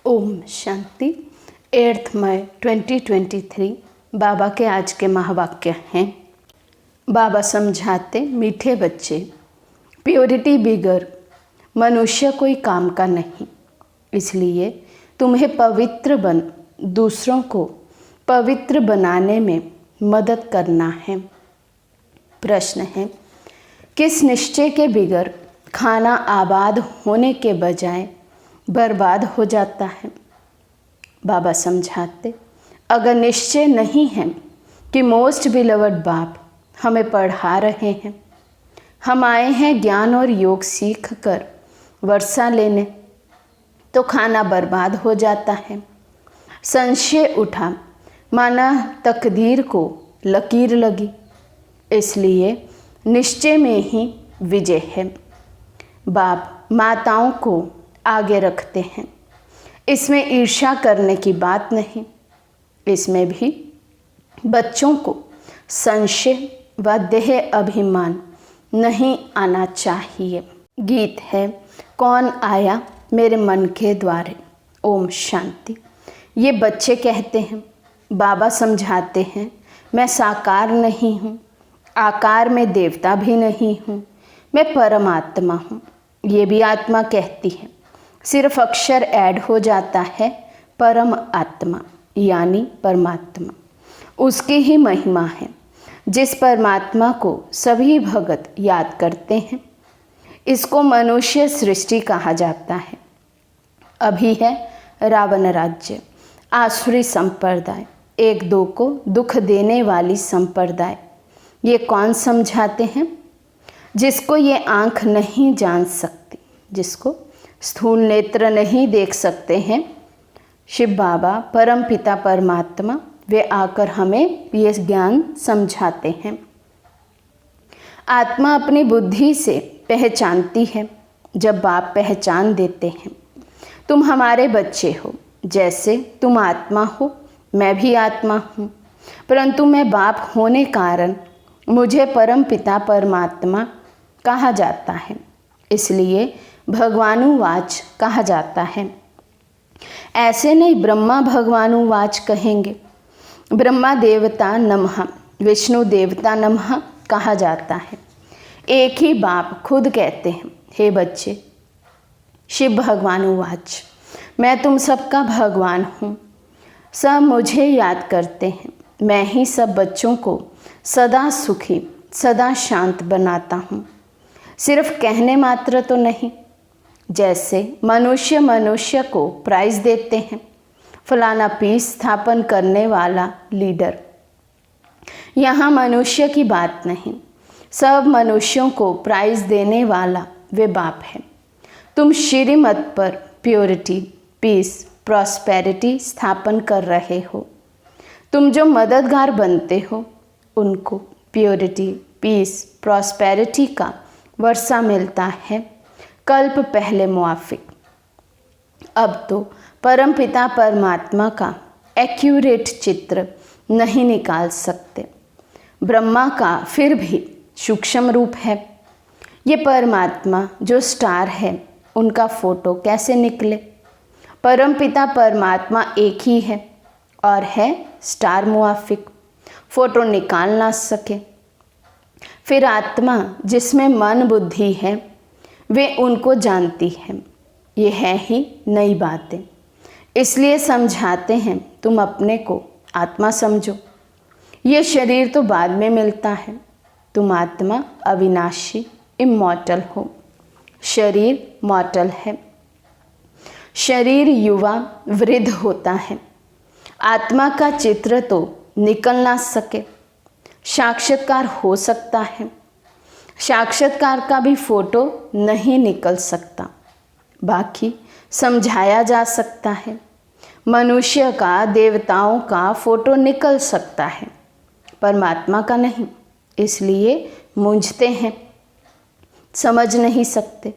ओम शांति। 8 मई 2023 बाबा के आज के महावाक्य हैं। बाबा समझाते, मीठे बच्चे, प्योरिटी बिगर मनुष्य कोई काम का नहीं, इसलिए तुम्हें पवित्र बन दूसरों को पवित्र बनाने में मदद करना है। प्रश्न है, किस निश्चय के बिगर खाना आबाद होने के बजाय बर्बाद हो जाता है? बाबा समझाते, अगर निश्चय नहीं है कि मोस्ट बिलवड बाप हमें पढ़ा रहे हैं, हम आए हैं ज्ञान और योग सीख कर वर्षा लेने, तो खाना बर्बाद हो जाता है। संशय उठा, माना तकदीर को लकीर लगी, इसलिए निश्चय में ही विजय है। बाप माताओं को आगे रखते हैं, इसमें ईर्ष्या करने की बात नहीं। इसमें भी बच्चों को संशय व देह अभिमान नहीं आना चाहिए। गीत है, कौन आया मेरे मन के द्वारे। ओम शांति। ये बच्चे कहते हैं, बाबा समझाते हैं, मैं साकार नहीं हूँ, आकार में देवता भी नहीं हूँ, मैं परमात्मा हूँ। ये भी आत्मा कहती है, सिर्फ अक्षर ऐड हो जाता है। परम आत्मा यानी परमात्मा, उसकी ही महिमा है। जिस परमात्मा को सभी भगत याद करते हैं, इसको मनुष्य सृष्टि कहा जाता है। अभी है रावण राज्य, आसुरी संप्रदाय, एक दो को दुख देने वाली संप्रदाय। ये कौन समझाते हैं? जिसको ये आँख नहीं जान सकती, जिसको स्थूल नेत्र नहीं देख सकते हैं, शिव बाबा परम पिता परमात्मा वे आकर हमें ये ज्ञान समझाते हैं। आत्मा अपनी बुद्धि से पहचानती है। जब बाप पहचान देते हैं, तुम हमारे बच्चे हो, जैसे तुम आत्मा हो, मैं भी आत्मा हूँ, परंतु मैं बाप होने कारण मुझे परम पिता परमात्मा कहा जाता है, इसलिए भगवानुवाच कहा जाता है। ऐसे नहीं ब्रह्मा भगवानुवाच कहेंगे। ब्रह्मा देवता नमः, विष्णु देवता नमः कहा जाता है। एक ही बाप खुद कहते हैं, हे बच्चे, शिव भगवानुवाच, मैं तुम सबका भगवान हूँ। सब मुझे याद करते हैं, मैं ही सब बच्चों को सदा सुखी सदा शांत बनाता हूँ। सिर्फ कहने मात्र तो नहीं। जैसे मनुष्य मनुष्य को प्राइज देते हैं, फलाना पीस स्थापन करने वाला लीडर। यहाँ मनुष्य की बात नहीं, सब मनुष्यों को प्राइज देने वाला वे बाप है। तुम श्रीमत पर प्योरिटी, पीस, प्रॉस्पेरिटी स्थापन कर रहे हो। तुम जो मददगार बनते हो उनको प्योरिटी, पीस, प्रॉस्पेरिटी का वर्षा मिलता है कल्प पहले मुआफिक। अब तो परमपिता परमात्मा का एक्यूरेट चित्र नहीं निकाल सकते। ब्रह्मा का फिर भी सूक्ष्म रूप है। ये परमात्मा जो स्टार है उनका फोटो कैसे निकले? परमपिता परमात्मा एक ही है और है स्टार मुआफिक, फोटो निकाल ना सके। फिर आत्मा जिसमें मन बुद्धि है वे उनको जानती है। ये है ही नई बातें, इसलिए समझाते हैं तुम अपने को आत्मा समझो। ये शरीर तो बाद में मिलता है। तुम आत्मा अविनाशी इमॉर्टल हो, शरीर मॉर्टल है। शरीर युवा वृद्ध होता है। आत्मा का चित्र तो निकल ना सके। साक्षात्कार हो सकता है, साक्षात्कार का भी फोटो नहीं निकल सकता। बाकी समझाया जा सकता है। मनुष्य का, देवताओं का फोटो निकल सकता है, परमात्मा का नहीं। इसलिए मूंझते हैं, समझ नहीं सकते।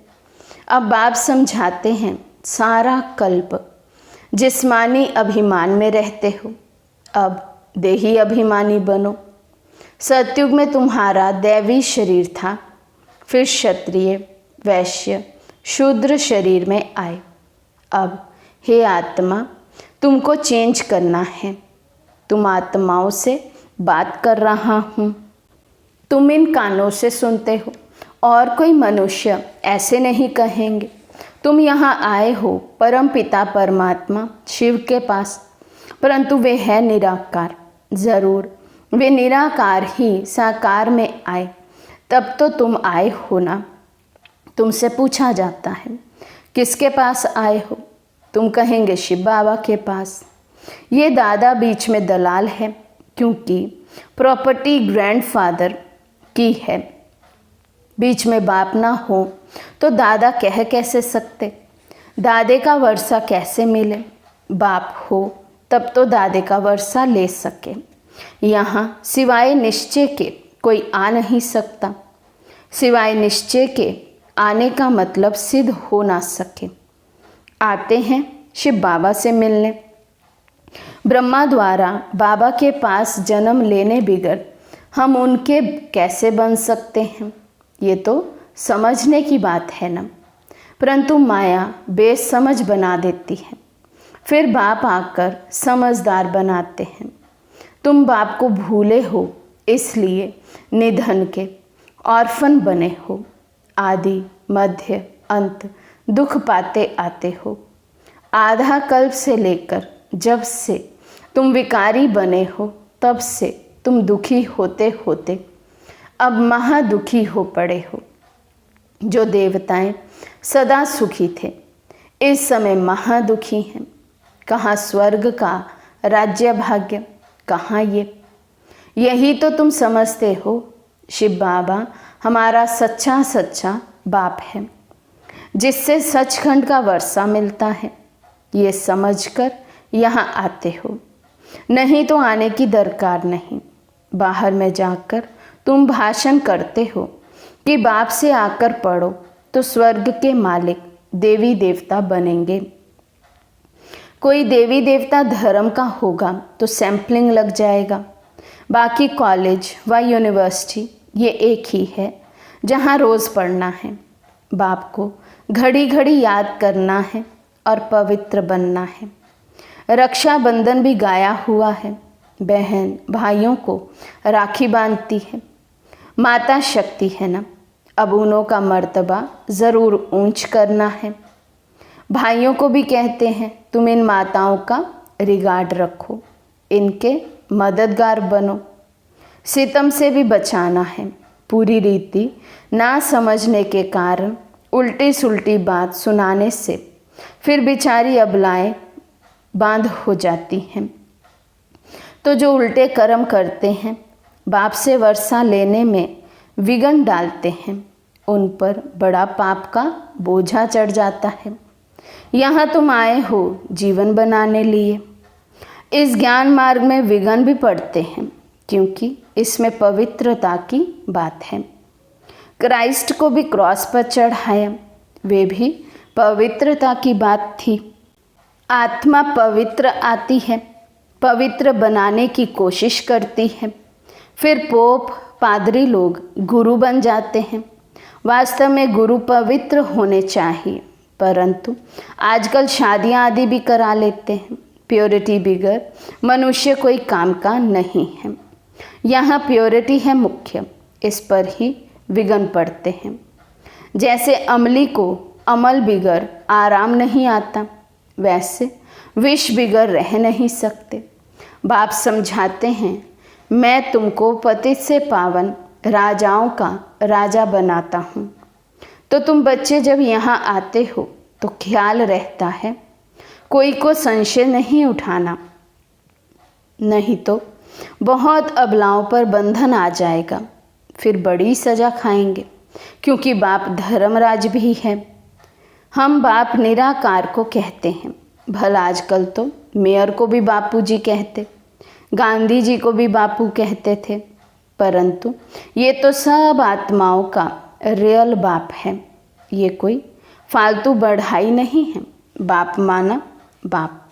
अब बाप समझाते हैं सारा कल्प जिस्मानी अभिमान में रहते हो, अब देही अभिमानी बनो। सतयुग में तुम्हारा दैवी शरीर था, फिर क्षत्रिय, वैश्य, शूद्र शरीर में आए। अब हे आत्मा तुमको चेंज करना है। तुम आत्माओं से बात कर रहा हूँ, तुम इन कानों से सुनते हो और कोई मनुष्य ऐसे नहीं कहेंगे। तुम यहाँ आए हो परम पिता परमात्मा शिव के पास, परंतु वे है निराकार। ज़रूर वे निराकार ही साकार में आए, तब तो तुम आए हो ना। तुमसे पूछा जाता है किसके पास आए हो? तुम कहेंगे शिव बाबा के पास। ये दादा बीच में दलाल है, क्योंकि प्रॉपर्टी ग्रैंडफादर की है। बीच में बाप ना हो तो दादा कह कैसे सकते? दादे का वर्षा कैसे मिले? बाप हो तब तो दादे का वर्षा ले सके। यहाँ सिवाय निश्चय के कोई आ नहीं सकता। सिवाय निश्चय के आने का मतलब सिद्ध हो ना सके। आते हैं शिव बाबा से मिलने। ब्रह्मा द्वारा बाबा के पास जन्म लेने बिगड़ हम उनके कैसे बन सकते हैं? ये तो समझने की बात है ना। परंतु माया बेसमझ बना देती है, फिर बाप आकर समझदार बनाते हैं। तुम बाप को भूले हो, इसलिए निधन के ऑर्फन बने हो। आदि मध्य अंत दुख पाते आते हो। आधा कल्प से लेकर जब से तुम विकारी बने हो, तब से तुम दुखी होते होते अब महादुखी हो पड़े हो। जो देवताएं सदा सुखी थे, इस समय महादुखी हैं। कहाँ स्वर्ग का राज्य भाग्य, कहाँ ये? यही तो तुम समझते हो शिव बाबा हमारा सच्चा सच्चा बाप है, जिससे सचखंड का वर्षा मिलता है। ये समझकर यहाँ आते हो, नहीं तो आने की दरकार नहीं। बाहर में जाकर तुम भाषण करते हो कि बाप से आकर पढ़ो तो स्वर्ग के मालिक देवी देवता बनेंगे। कोई देवी देवता धर्म का होगा तो सैंपलिंग लग जाएगा। बाकी कॉलेज व यूनिवर्सिटी ये एक ही है जहाँ रोज़ पढ़ना है। बाप को घड़ी घड़ी याद करना है और पवित्र बनना है। रक्षाबंधन भी गाया हुआ है। बहन भाइयों को राखी बांधती है। माता शक्ति है ना, अब उन्हों का मर्तबा ज़रूर ऊंच करना है। भाइयों को भी कहते हैं तुम इन माताओं का रिगार्ड रखो, इनके मददगार बनो। सितम से भी बचाना है, पूरी रीति ना समझने के कारण उल्टी सुल्टी बात सुनाने से फिर बेचारी अबलाएं बांध हो जाती हैं। तो जो उल्टे कर्म करते हैं, बाप से वर्षा लेने में विघ्न डालते हैं, उन पर बड़ा पाप का बोझा चढ़ जाता है। यहाँ तुम आए हो जीवन बनाने लिए। इस ज्ञान मार्ग में विघ्न भी पड़ते हैं, क्योंकि इसमें पवित्रता की बात है। क्राइस्ट को भी क्रॉस पर चढ़ाया, वे भी पवित्रता की बात थी। आत्मा पवित्र आती है, पवित्र बनाने की कोशिश करती है, फिर पोप पादरी लोग गुरु बन जाते हैं। वास्तव में गुरु पवित्र होने चाहिए, परंतु आजकल शादियां आदि भी करा लेते हैं। प्योरिटी बिगर मनुष्य कोई काम का नहीं है। यहाँ प्योरिटी है मुख्य, इस पर ही विघ्न पड़ते हैं। जैसे अमली को अमल बिगर आराम नहीं आता, वैसे विष बिगर रह नहीं सकते। बाप समझाते हैं, मैं तुमको पतित से पावन राजाओं का राजा बनाता हूँ। तो तुम बच्चे जब यहाँ आते हो तो ख्याल रहता है कोई को संशय नहीं उठाना, नहीं तो बहुत अबलाओं पर बंधन आ जाएगा, फिर बड़ी सज़ा खाएंगे, क्योंकि बाप धर्मराज भी है। हम बाप निराकार को कहते हैं। भला आजकल तो मेयर को भी बापू जी कहते, गांधी जी को भी बापू कहते थे, परंतु ये तो सब आत्माओं का रियल बाप है। ये कोई फालतू बढ़ाई नहीं है। बाप माना बाप।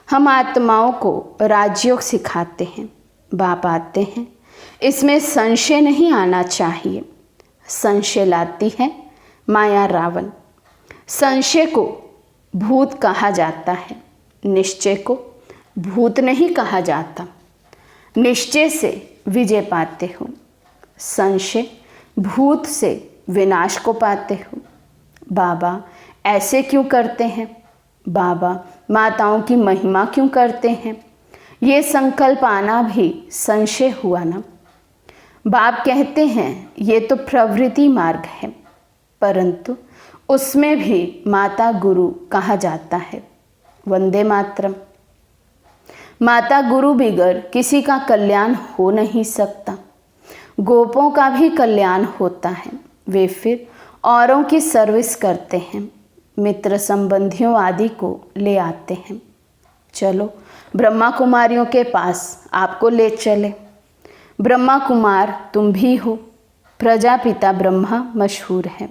हम आत्माओं को राजयोग सिखाते हैं। बाप आते हैं, इसमें संशय नहीं आना चाहिए। संशय लाती है माया रावण। संशय को भूत कहा जाता है, निश्चय को भूत नहीं कहा जाता। निश्चय से विजय पाते हो, संशय भूत से विनाश को पाते हो। बाबा ऐसे क्यों करते हैं? बाबा माताओं की महिमा क्यों करते हैं? ये संकल्प आना भी संशय हुआ ना। बाप कहते हैं ये तो प्रवृत्ति मार्ग है, परंतु उसमें भी माता गुरु कहा जाता है। वंदे मातरम। माता गुरु बिगर किसी का कल्याण हो नहीं सकता। गोपों का भी कल्याण होता है, वे फिर औरों की सर्विस करते हैं, मित्र संबंधियों आदि को ले आते हैं। चलो ब्रह्मा कुमारियों के पास आपको ले चले। ब्रह्मा कुमार तुम भी हो। प्रजापिता ब्रह्मा मशहूर है।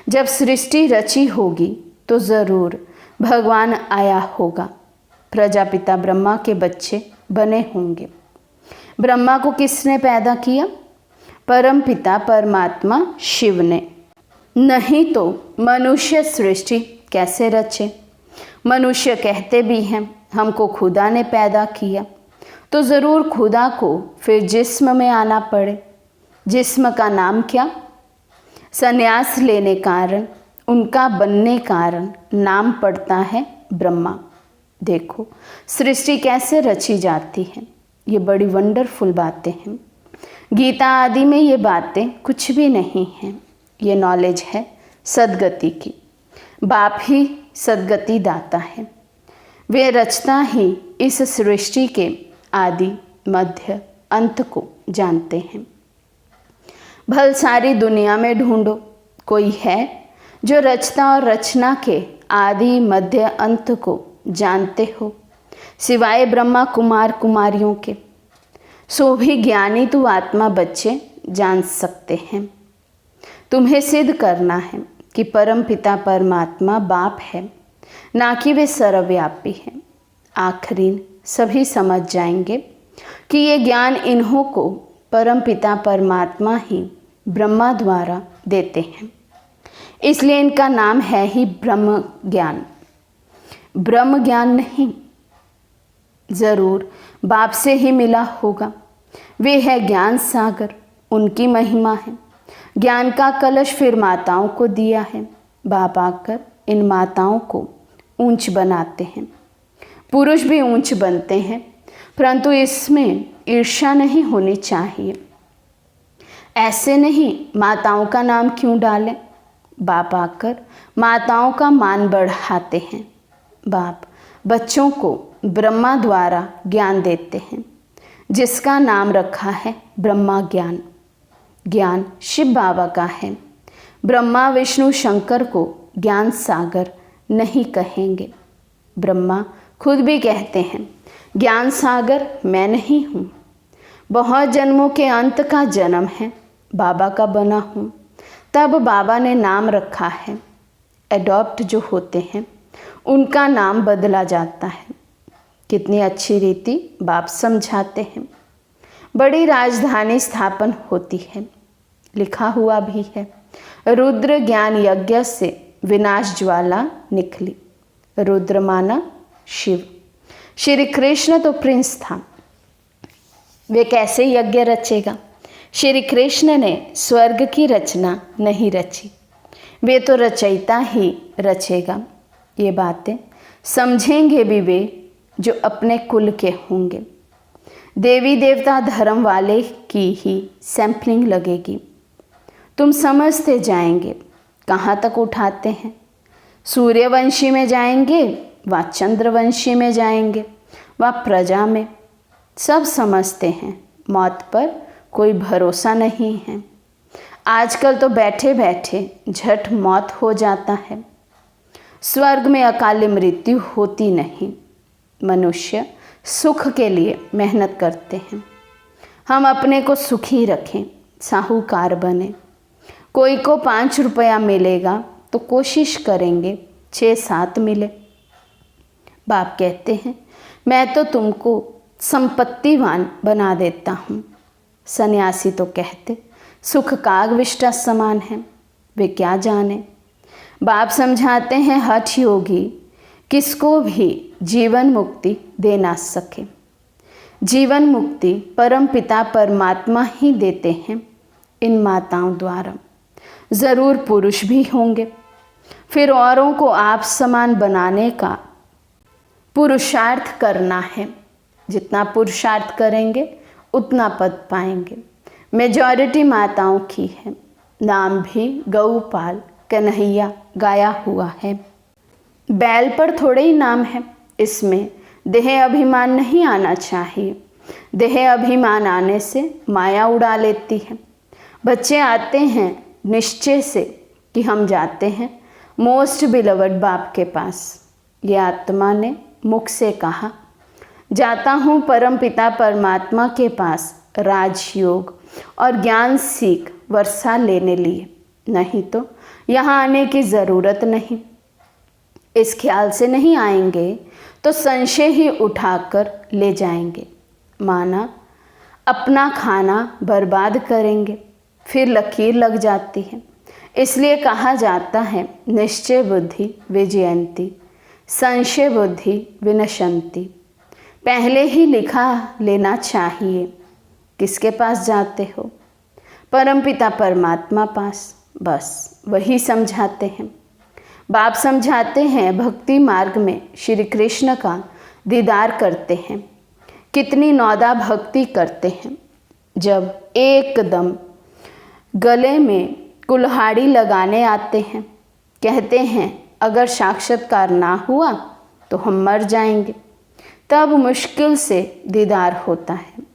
जब सृष्टि रची होगी तो ज़रूर भगवान आया होगा। प्रजापिता ब्रह्मा के बच्चे बने होंगे। ब्रह्मा को किसने पैदा किया? परमपिता परमात्मा शिव ने। नहीं तो मनुष्य सृष्टि कैसे रचे? मनुष्य कहते भी हैं हमको खुदा ने पैदा किया, तो ज़रूर खुदा को फिर जिस्म में आना पड़े। जिस्म का नाम क्या? संन्यास लेने कारण, उनका बनने कारण नाम पड़ता है ब्रह्मा। देखो सृष्टि कैसे रची जाती है, ये बड़ी वंडरफुल बातें हैं। गीता आदि में ये बातें कुछ भी नहीं हैं। ये नॉलेज है सदगति की। बाप ही सदगति दाता है। वे रचना ही इस सृष्टि के आदि मध्य अंत को जानते हैं। भल सारी दुनिया में ढूंढो, कोई है जो रचना और रचना के आदि मध्य अंत को जानते हो, सिवाय ब्रह्मा कुमार कुमारियों के। सो भी ज्ञानी तू आत्मा बच्चे जान सकते हैं। तुम्हें सिद्ध करना है कि परम पिता परमात्मा बाप है, ना कि वे सर्वव्यापी हैं। आखिरीन सभी समझ जाएंगे कि ये ज्ञान इन्हों को परम पिता परमात्मा ही ब्रह्मा द्वारा देते हैं, इसलिए इनका नाम है ही ब्रह्म ज्ञान। ब्रह्म ज्ञान नहीं, ज़रूर बाप से ही मिला होगा। वे है ज्ञान सागर, उनकी महिमा है। ज्ञान का कलश फिर माताओं को दिया है। बाप आकर इन माताओं को ऊंच बनाते हैं। पुरुष भी ऊंच बनते हैं, परंतु इसमें ईर्ष्या नहीं होनी चाहिए। ऐसे नहीं, माताओं का नाम क्यों डालें? बाप आकर माताओं का मान बढ़ाते हैं। बाप बच्चों को ब्रह्मा द्वारा ज्ञान देते हैं, जिसका नाम रखा है ब्रह्मा ज्ञान। ज्ञान शिव बाबा का है। ब्रह्मा विष्णु शंकर को ज्ञान सागर नहीं कहेंगे। ब्रह्मा खुद भी कहते हैं, ज्ञान सागर मैं नहीं हूँ। बहुत जन्मों के अंत का जन्म है, बाबा का बना हूँ। तब बाबा ने नाम रखा है। एडॉप्ट जो होते हैं उनका नाम बदला जाता है। कितनी अच्छी रीति बाप समझाते हैं। बड़ी राजधानी स्थापन होती है, लिखा हुआ भी है, रुद्र ज्ञान यज्ञ से विनाश ज्वाला निकली। रुद्र माना शिव। श्री कृष्ण तो प्रिंस था, वे कैसे यज्ञ रचेगा? श्री कृष्ण ने स्वर्ग की रचना नहीं रची, वे तो रचयिता ही रचेगा। ये बातें समझेंगे भी वे जो अपने कुल के होंगे। देवी देवता धर्म वाले की ही सैंपलिंग लगेगी। तुम समझते जाएंगे कहाँ तक उठाते हैं। सूर्यवंशी में जाएंगे व चंद्रवंशी में जाएंगे व प्रजा में, सब समझते हैं। मौत पर कोई भरोसा नहीं है। आजकल तो बैठे बैठे झट मौत हो जाता है। स्वर्ग में अकाल मृत्यु होती नहीं। मनुष्य सुख के लिए मेहनत करते हैं। हम अपने को सुखी रखें, साहूकार बने। कोई को 5 रुपया मिलेगा तो कोशिश करेंगे 6-7 मिले। बाप कहते हैं, मैं तो तुमको संपत्तिवान बना देता हूँ। सन्यासी तो कहते सुख कागविष्टा समान है, वे क्या जाने। बाप समझाते हैं, हठ योगी किसको भी जीवन मुक्ति दे ना सके। जीवन मुक्ति परम पिता परमात्मा ही देते हैं इन माताओं द्वारा। ज़रूर पुरुष भी होंगे, फिर औरों को आप समान बनाने का पुरुषार्थ करना है। जितना पुरुषार्थ करेंगे उतना पद पाएंगे। मेजॉरिटी माताओं की है। नाम भी गौपाल कन्हैया गाया हुआ है। बैल पर थोड़े ही नाम है। इसमें देह अभिमान नहीं आना चाहिए। देह अभिमान आने से माया उड़ा लेती है। बच्चे आते हैं निश्चय से कि हम जाते हैं मोस्ट बिलवड बाप के पास। ये आत्मा ने मुख से कहा, जाता हूँ परम पिता परमात्मा के पास राजयोग और ज्ञान सीख वर्षा लेने लिए, नहीं तो यहाँ आने की ज़रूरत नहीं। इस ख्याल से नहीं आएंगे तो संशय ही उठाकर ले जाएंगे। माना अपना खाना बर्बाद करेंगे, फिर लकीर लग जाती है। इसलिए कहा जाता है निश्चय बुद्धि विजयंती, संशय बुद्धि विनशंती। पहले ही लिखा लेना चाहिए। किसके पास जाते हो? परमपिता परमात्मा पास। बस वही समझाते हैं। बाप समझाते हैं भक्ति मार्ग में श्री कृष्ण का दीदार करते हैं। कितनी नौदा भक्ति करते हैं। जब एकदम गले में कुल्हाड़ी लगाने आते हैं, कहते हैं अगर साक्षात्कार ना हुआ तो हम मर जाएंगे, तब मुश्किल से दीदार होता है।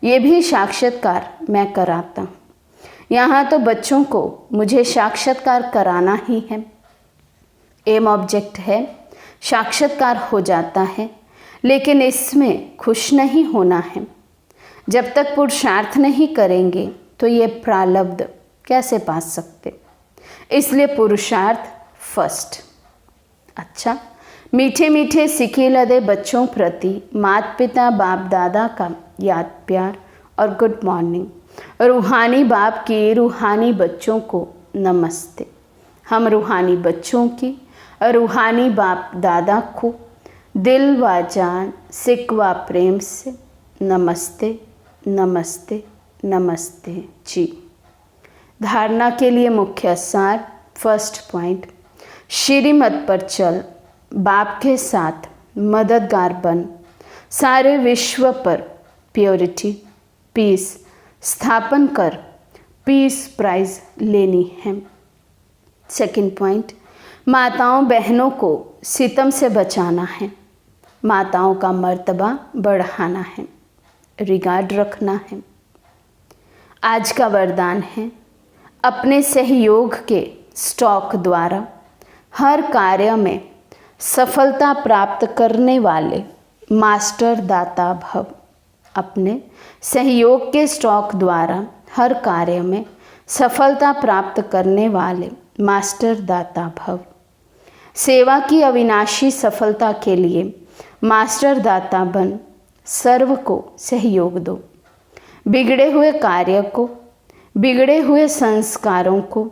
ये भी साक्षात्कार मैं कराता हूँ। यहाँ तो बच्चों को मुझे साक्षात्कार कराना ही है। एम ऑब्जेक्ट है, साक्षात्कार हो जाता है, लेकिन इसमें खुश नहीं होना है। जब तक पुरुषार्थ नहीं करेंगे तो ये प्रारब्ध कैसे पा सकते। इसलिए पुरुषार्थ फर्स्ट। अच्छा, मीठे मीठे सिके लदे बच्चों प्रति माता पिता बाप दादा का याद प्यार और गुड मॉर्निंग। रूहानी बाप की रूहानी बच्चों को नमस्ते। हम रूहानी बच्चों की रूहानी बाप दादा को दिल व जान सिक व प्रेम से नमस्ते नमस्ते नमस्ते जी। धारणा के लिए मुख्य सार। फर्स्ट पॉइंट, श्रीमत पर चल, बाप के साथ मददगार बन, सारे विश्व पर प्योरिटी पीस स्थापन कर, पीस प्राइज लेनी है। सेकंड पॉइंट, माताओं बहनों को सितम से बचाना है, माताओं का मर्तबा बढ़ाना है, रिगार्ड रखना है। आज का वरदान है, अपने सहयोग के स्टॉक द्वारा हर कार्य में सफलता प्राप्त करने वाले मास्टर दाता भव। अपने सहयोग के स्टॉक द्वारा हर कार्य में सफलता प्राप्त करने वाले मास्टर दाता भव। सेवा की अविनाशी सफलता के लिए मास्टर दाता बन सर्व को सहयोग दो। बिगड़े हुए कार्य को, बिगड़े हुए संस्कारों को,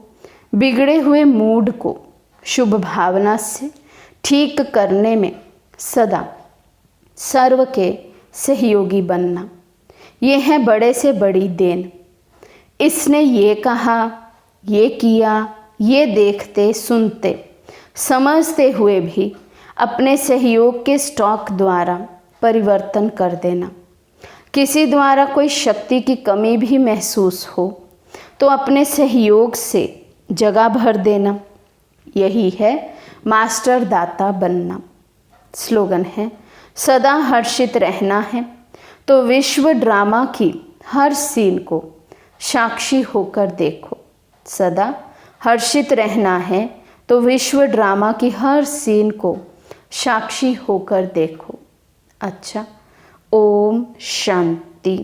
बिगड़े हुए मूड को शुभ भावना से ठीक करने में सदा सर्व के सहयोगी बनना, ये है बड़े से बड़ी देन। इसने ये कहा, ये किया, ये देखते सुनते समझते हुए भी अपने सहयोग के स्टॉक द्वारा परिवर्तन कर देना। किसी द्वारा कोई शक्ति की कमी भी महसूस हो तो अपने सहयोग से जगह भर देना, यही है मास्टर दाता बनना। स्लोगन है, सदा हर्षित रहना है तो विश्व ड्रामा की हर सीन को साक्षी होकर देखो। सदा हर्षित रहना है तो विश्व ड्रामा की हर सीन को साक्षी होकर देखो। अच्छा, ओम शांति।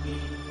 में